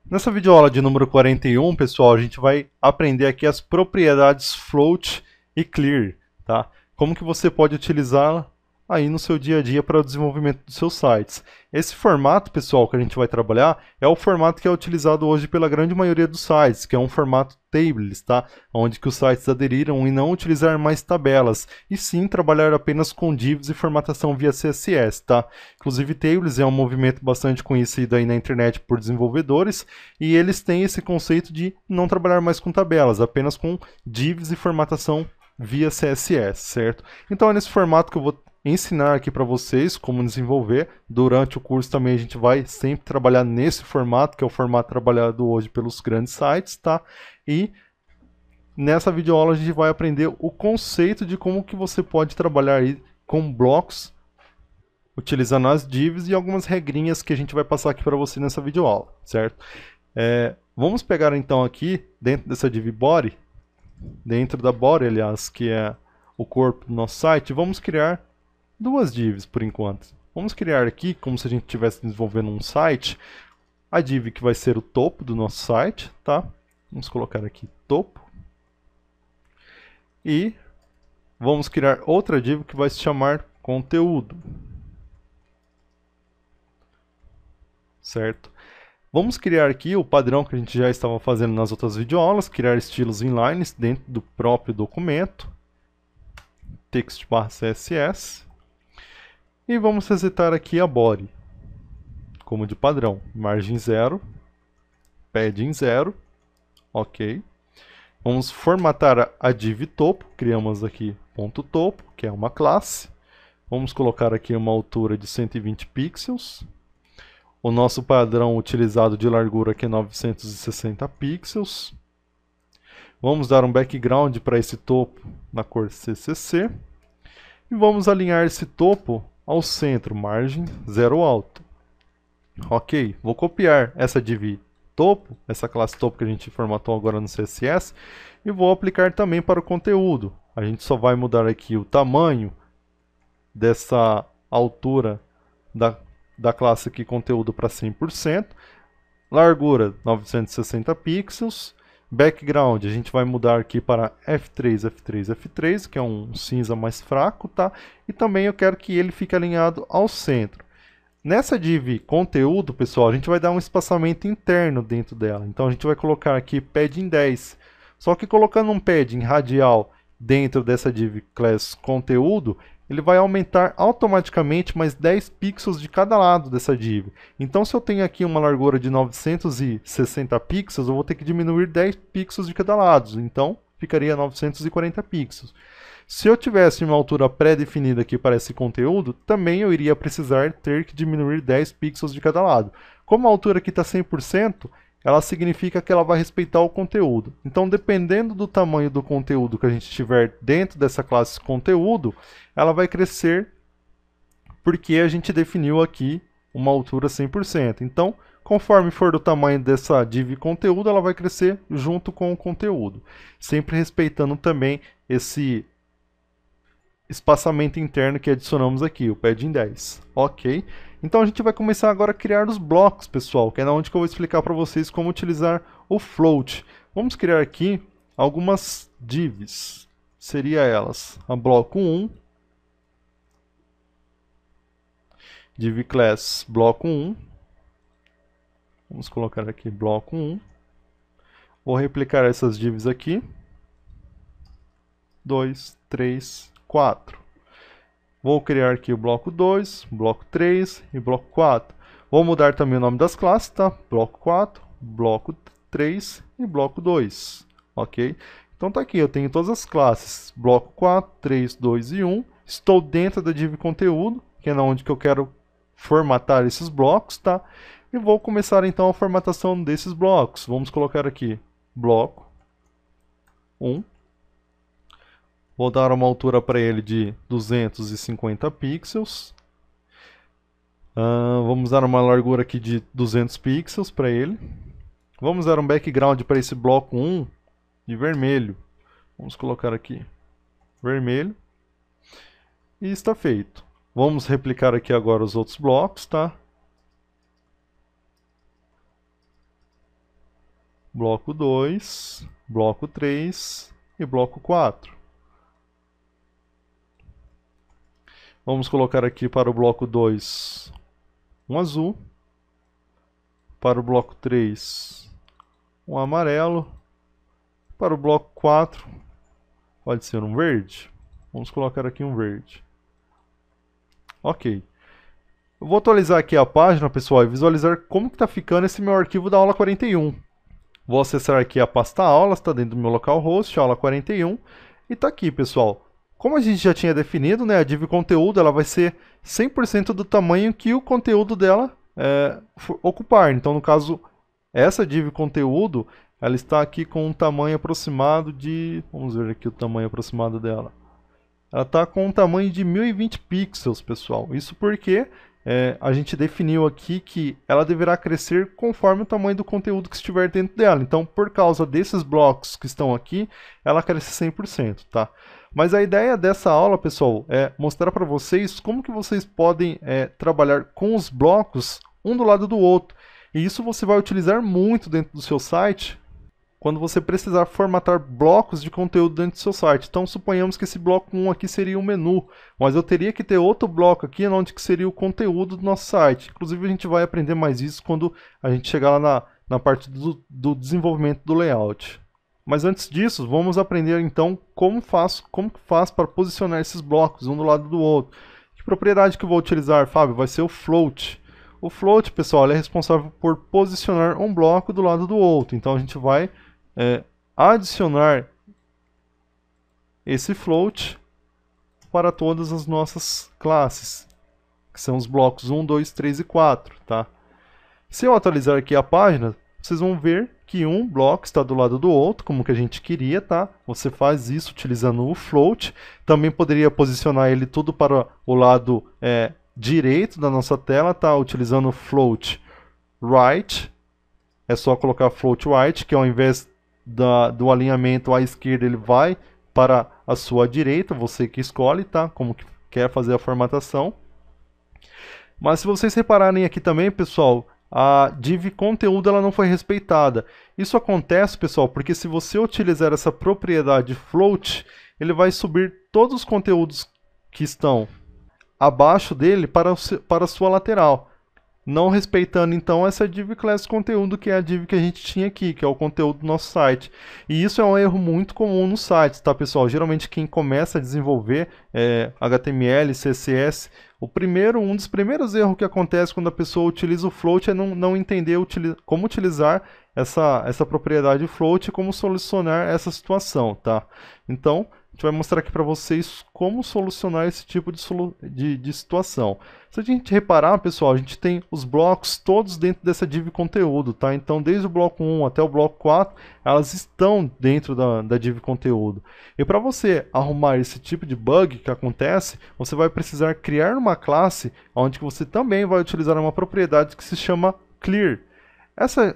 Nessa videoaula de número 41, pessoal, a gente vai aprender aqui as propriedades float e clear, tá? Como que você pode utilizá-la aí no seu dia a dia para o desenvolvimento dos seus sites. Esse formato, pessoal, que a gente vai trabalhar é o formato que é utilizado hoje pela grande maioria dos sites, que é um formato tables, tá? Onde que os sites aderiram em não utilizar mais tabelas, e sim trabalhar apenas com divs e formatação via CSS, tá? Inclusive, tables é um movimento bastante conhecido aí na internet por desenvolvedores, e eles têm esse conceito de não trabalhar mais com tabelas, apenas com divs e formatação via CSS, certo? Então é nesse formato que eu vou ensinar aqui para vocês como desenvolver. Durante o curso também a gente vai sempre trabalhar nesse formato, que é o formato trabalhado hoje pelos grandes sites, tá? E nessa videoaula a gente vai aprender o conceito de como que você pode trabalhar aí com blocos, utilizando as divs e algumas regrinhas que a gente vai passar aqui para você nessa videoaula, certo? Vamos pegar então aqui, dentro dessa div body, dentro da body, aliás, que é o corpo do nosso site, vamos criar duas divs por enquanto. Vamos criar aqui, como se a gente estivesse desenvolvendo um site, a div que vai ser o topo do nosso site, tá? Vamos colocar aqui topo. E vamos criar outra div que vai se chamar conteúdo. Certo? Vamos criar aqui o padrão que a gente já estava fazendo nas outras videoaulas, criar estilos inline dentro do próprio documento, text/css. E vamos resetar aqui a body, como de padrão, margem 0, padding 0, ok. Vamos formatar a div topo, criamos aqui ponto topo, que é uma classe. Vamos colocar aqui uma altura de 120 pixels. O nosso padrão utilizado de largura aqui é 960 pixels. Vamos dar um background para esse topo na cor CCC. E vamos alinhar esse topo ao centro, margem 0 alto. Ok, vou copiar essa div topo, essa classe topo que a gente formatou agora no CSS, e vou aplicar também para o conteúdo. A gente só vai mudar aqui o tamanho dessa altura da classe aqui conteúdo para 100%, largura 960 pixels, background a gente vai mudar aqui para F3, F3, F3, que é um cinza mais fraco, tá? E também eu quero que ele fique alinhado ao centro. Nessa div conteúdo, pessoal, a gente vai dar um espaçamento interno dentro dela. Então a gente vai colocar aqui padding 10. Só que colocando um padding radial dentro dessa div class conteúdo, ele vai aumentar automaticamente mais 10 pixels de cada lado dessa div. Então se eu tenho aqui uma largura de 960 pixels, eu vou ter que diminuir 10 pixels de cada lado. Então ficaria 940 pixels. Se eu tivesse uma altura pré-definida aqui para esse conteúdo, também eu iria precisar ter que diminuir 10 pixels de cada lado. Como a altura aqui está 100%, ela significa que ela vai respeitar o conteúdo. Então, dependendo do tamanho do conteúdo que a gente tiver dentro dessa classe conteúdo, ela vai crescer porque a gente definiu aqui uma altura 100%. Então, conforme for do tamanho dessa div conteúdo, ela vai crescer junto com o conteúdo, sempre respeitando também esse espaçamento interno que adicionamos aqui, o padding 10. Ok? Então a gente vai começar agora a criar os blocos, pessoal, que é onde que eu vou explicar para vocês como utilizar o float. Vamos criar aqui algumas divs. Seria elas a bloco 1, div class bloco 1. Vamos colocar aqui bloco 1. Vou replicar essas divs aqui. 2, 3, 4. Vou criar aqui o bloco 2, bloco 3 e bloco 4. Vou mudar também o nome das classes, tá? Bloco 4, bloco 3 e bloco 2. Ok? Então tá aqui, eu tenho todas as classes. Bloco 4, 3, 2 e 1. Estou dentro da div conteúdo, que é onde que eu quero formatar esses blocos, tá? E vou começar então a formatação desses blocos. Vamos colocar aqui bloco 1. Vou dar uma altura para ele de 250 pixels. Vamos dar uma largura aqui de 200 pixels para ele. Vamos dar um background para esse bloco 1 de vermelho. Vamos colocar aqui vermelho. E está feito. Vamos replicar aqui agora os outros blocos, tá? bloco 2, bloco 3 e bloco 4. Vamos colocar aqui para o bloco 2 um azul, para o bloco 3 um amarelo, para o bloco 4 pode ser um verde. Vamos colocar aqui um verde. Ok. Eu vou atualizar aqui a página, pessoal, e visualizar como está ficando esse meu arquivo da aula 41. Vou acessar aqui a pasta aulas, está dentro do meu localhost, aula 41, e está aqui, pessoal. Como a gente já tinha definido, né, a div conteúdo ela vai ser 100% do tamanho que o conteúdo dela ocupar. Então, no caso, essa div conteúdo, ela está aqui com um tamanho aproximado de... Vamos ver aqui o tamanho aproximado dela. Ela está com um tamanho de 1020 pixels, pessoal. Isso porque a gente definiu aqui que ela deverá crescer conforme o tamanho do conteúdo que estiver dentro dela. Então, por causa desses blocos que estão aqui, ela cresce 100%, tá? Mas a ideia dessa aula, pessoal, é mostrar para vocês como que vocês podem trabalhar com os blocos um do lado do outro. E isso você vai utilizar muito dentro do seu site quando você precisar formatar blocos de conteúdo dentro do seu site. Então, suponhamos que esse bloco 1 aqui seria um menu, mas eu teria que ter outro bloco aqui, onde que seria o conteúdo do nosso site. Inclusive, a gente vai aprender mais isso quando a gente chegar lá na parte do desenvolvimento do layout. Mas antes disso, vamos aprender então como que faz para posicionar esses blocos um do lado do outro. Que propriedade que eu vou utilizar, Fábio? Vai ser o float. O float, pessoal, ele é responsável por posicionar um bloco do lado do outro. Então a gente vai adicionar esse float para todas as nossas classes, que são os blocos 1, 2, 3 e 4. Tá? Se eu atualizar aqui a página, vocês vão ver que um bloco está do lado do outro, como que a gente queria, tá? Você faz isso utilizando o float. Também poderia posicionar ele tudo para o lado direito da nossa tela, tá? Utilizando o float right. É só colocar float right, que ao invés do alinhamento à esquerda, ele vai para a sua direita, você que escolhe, tá? Como que quer fazer a formatação. Mas se vocês repararem aqui também, pessoal, a div conteúdo ela não foi respeitada. Isso acontece, pessoal, porque se você utilizar essa propriedade float, ele vai subir todos os conteúdos que estão abaixo dele para a sua lateral, não respeitando então essa div class conteúdo, que é a div que a gente tinha aqui, que é o conteúdo do nosso site. E isso é um erro muito comum nos sites, tá, pessoal? Geralmente quem começa a desenvolver HTML, CSS, um dos primeiros erros que acontece quando a pessoa utiliza o float é não entender como utilizar essa propriedade float e como solucionar essa situação, tá? Então, a gente vai mostrar aqui para vocês como solucionar esse tipo de situação. Se a gente reparar, pessoal, a gente tem os blocos todos dentro dessa div conteúdo, tá? Então, desde o bloco 1 até o bloco 4, elas estão dentro da div conteúdo. E para você arrumar esse tipo de bug que acontece, você vai precisar criar uma classe onde você também vai utilizar uma propriedade que se chama clear. Essa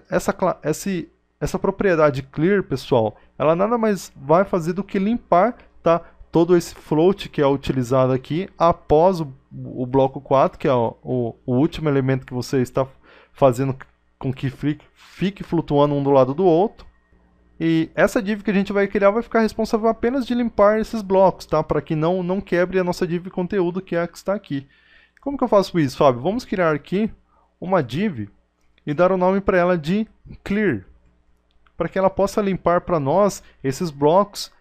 propriedade clear, pessoal, ela nada mais vai fazer do que limpar, tá, todo esse float que é utilizado aqui após o bloco 4, que é o último elemento que você está fazendo com que fique flutuando um do lado do outro. E essa div que a gente vai criar vai ficar responsável apenas de limpar esses blocos, tá, para que não quebre a nossa div conteúdo, que é a que está aqui. Como que eu faço isso, Fábio? Vamos criar aqui uma div e dar o nome para ela de clear, para que ela possa limpar para nós esses blocos,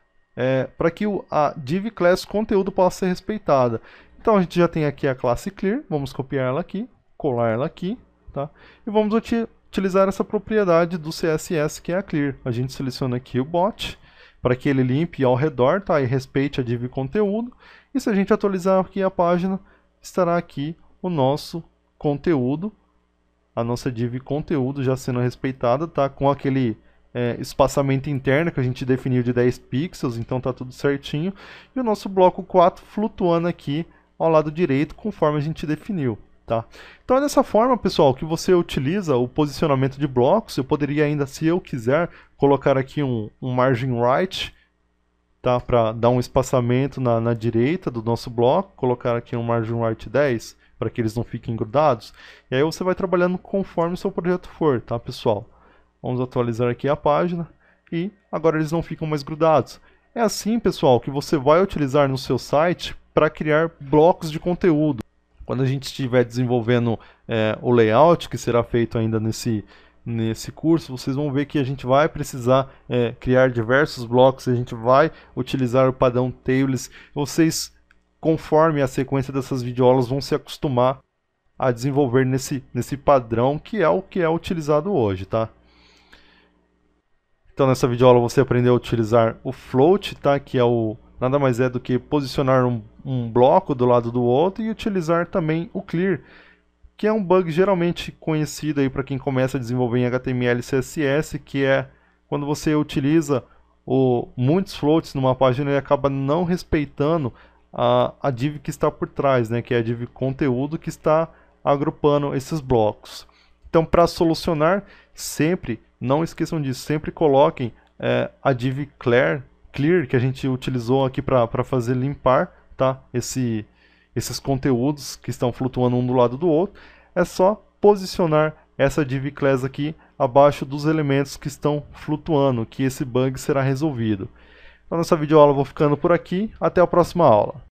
para que a div class conteúdo possa ser respeitada. Então a gente já tem aqui a classe clear, vamos copiar ela aqui, colar ela aqui, tá? E vamos utilizar essa propriedade do CSS, que é a clear. A gente seleciona aqui o bot, para que ele limpe ao redor, tá? E respeite a div conteúdo. E se a gente atualizar aqui a página, estará aqui o nosso conteúdo, a nossa div conteúdo já sendo respeitada, tá? Com aquele espaçamento interno que a gente definiu de 10 pixels, então tá tudo certinho. E o nosso bloco 4 flutuando aqui ao lado direito, conforme a gente definiu, tá? Então é dessa forma, pessoal, que você utiliza o posicionamento de blocos. Eu poderia ainda, se eu quiser, colocar aqui um margin right, tá? Para dar um espaçamento na direita do nosso bloco, colocar aqui um margin right 10, para que eles não fiquem grudados. E aí você vai trabalhando conforme o seu projeto for, tá, pessoal? Vamos atualizar aqui a página e agora eles não ficam mais grudados. É assim, pessoal, que você vai utilizar no seu site para criar blocos de conteúdo. Quando a gente estiver desenvolvendo o layout, que será feito ainda nesse curso, vocês vão ver que a gente vai precisar criar diversos blocos, a gente vai utilizar o padrão tables. Vocês, conforme a sequência dessas videoaulas, vão se acostumar a desenvolver nesse padrão que é utilizado hoje, tá? Então nessa videoaula você aprendeu a utilizar o float, tá? Que é nada mais é do que posicionar um bloco do lado do outro e utilizar também o clear, que é um bug geralmente conhecido aí para quem começa a desenvolver em HTML e CSS, que é quando você utiliza muitos floats numa página, ele acaba não respeitando a div que está por trás, né? Que é a div conteúdo que está agrupando esses blocos. Então, para solucionar, sempre, não esqueçam disso, sempre coloquem a div clear, que a gente utilizou aqui para fazer limpar, tá? Esses conteúdos que estão flutuando um do lado do outro. É só posicionar essa div class aqui abaixo dos elementos que estão flutuando, que esse bug será resolvido. Então, nessa videoaula eu vou ficando por aqui. Até a próxima aula.